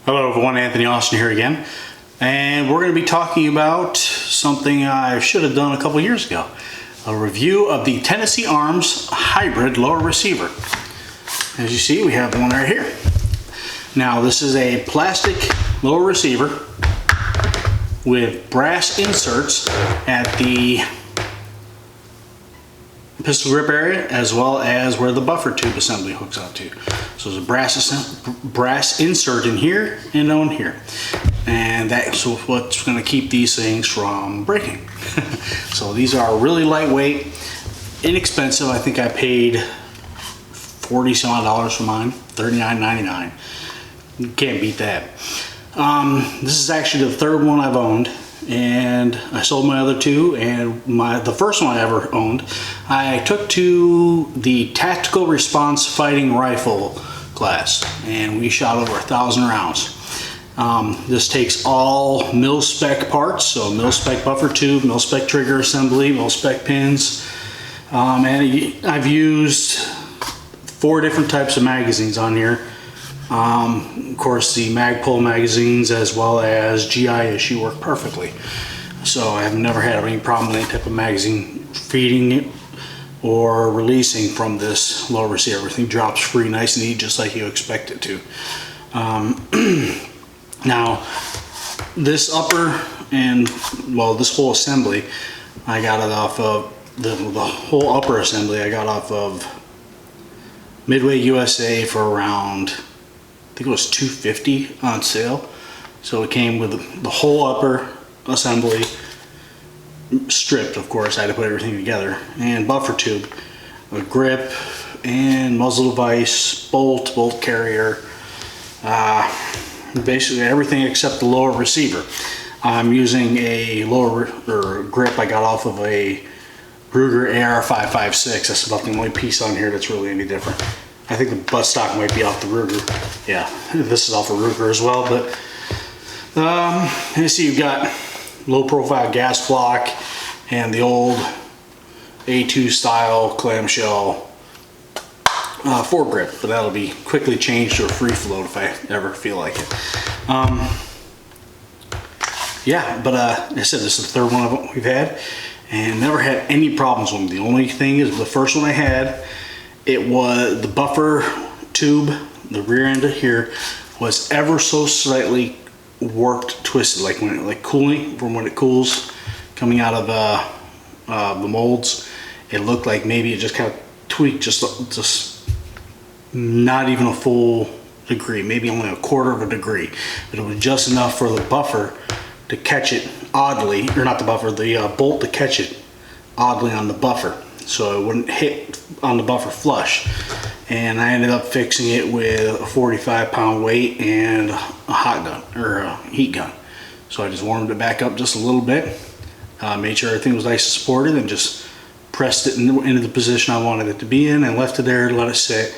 Hello everyone, Anthony Austin here again, and we're going to be talking about something I should have done a couple years ago. A review of the Tennessee Arms Hybrid Lower Receiver. As you see, we have one right here. Now this is a plastic lower receiver with brass inserts at the pistol grip area as well as where the buffer tube assembly hooks up to. So there's a brass insert in here and on here, and that's what's going to keep these things from breaking. So these are really lightweight, inexpensive. I think I paid $40 for mine, $39.99. You can't beat that. This is actually the third one I've owned, and I sold my other two, and the first one I ever owned I took to the Tactical Response Fighting Rifle class, and we shot over 1,000 rounds. This takes all mil-spec parts, so mil-spec buffer tube, mil-spec trigger assembly, mil-spec pins, and I've used 4 different types of magazines on here. Of course, the Magpul magazines as well as GI issue work perfectly. So I've never had any problem with any type of magazine feeding it or releasing from this lower receiver. Everything drops free, nice and neat, just like you expect it to. Now, this upper and, well, this whole assembly, I got it off of, the whole upper assembly I got off of Midway USA for around, I think it was $250 on sale. So it came with the whole upper assembly, stripped, of course. I had to put everything together, and buffer tube, a grip, and muzzle device, bolt carrier, basically everything except the lower receiver. I'm using a lower grip I got off of a Ruger AR-556. That's about the only piece on here that's really any different. I think the buttstock might be off the Ruger. Yeah, this is off of Ruger as well. But you see, you've got low profile gas block and the old A2 style clamshell foregrip, but that'll be quickly changed to a free float if I ever feel like it. Yeah, but like I said, this is the third one we've had, and never had any problems with them. The only thing is, the first one I had, it was the buffer tube, the rear end of here was ever so slightly warped, twisted, like when cooling, from when it cools coming out of the molds. It looked like maybe it just kind of tweaked, just not even a full degree, maybe only a quarter of a degree, but it was just enough for the buffer to catch it oddly, or not the buffer, the bolt to catch it oddly on the buffer, so it wouldn't hit on the buffer flush. And I ended up fixing it with a 45-pound weight and a hot gun, or a heat gun. So I just warmed it back up just a little bit, made sure everything was nice and supported, and just pressed it into the position I wanted it to be in, and left it there to let it sit.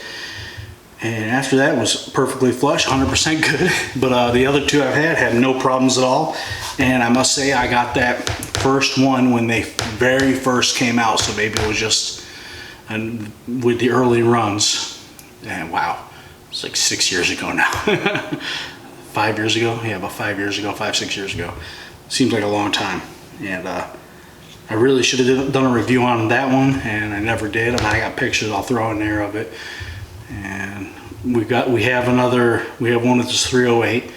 And after that, it was perfectly flush, 100% good. But the other two I've had no problems at all. And I must say, I got that first one when they very first came out, so maybe it was just with the early runs. And wow, it's like 6 years ago now. 5 years ago? Yeah, about 5 years ago, 5-6 years ago. Seems like a long time. And I really should have done a review on that one, and I never did. And I got pictures I'll throw in there of it. And we have one that's 308,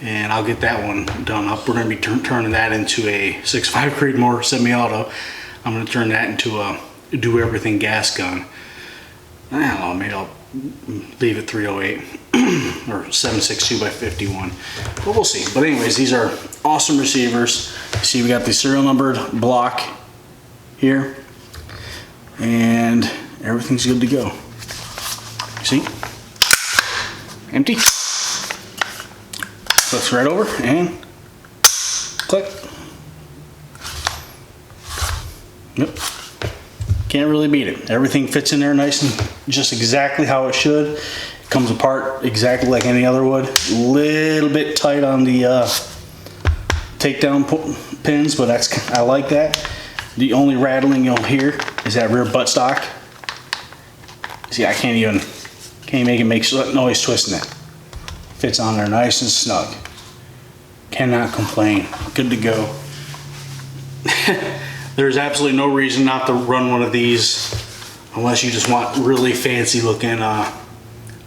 and I'll get that one done up. We're going to be turning that into a 6.5 Creedmoor semi-auto. I'm going to turn that into a do everything gas gun. I don't know, maybe I'll leave it 308 or 7.62 by 51, but we'll see. But anyways, these are awesome receivers. You see, we got the serial numbered block here, and everything's good to go. See? Empty. Flips right over and click. Yep. Can't really beat it. Everything fits in there nice and just exactly how it should. It comes apart exactly like any other would. A little bit tight on the takedown pins, but I like that. The only rattling you'll hear is that rear buttstock. See, I can't even make noise twisting it. Fits on there nice and snug. Cannot complain. Good to go. There's absolutely no reason not to run one of these unless you just want really fancy looking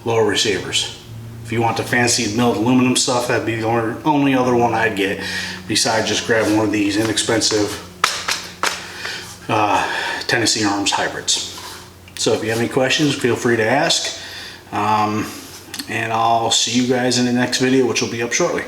lower receivers. If you want the fancy milled aluminum stuff, that'd be the only other one I'd get besides just grabbing one of these inexpensive Tennessee Arms hybrids. So if you have any questions, feel free to ask. And I'll see you guys in the next video, which will be up shortly.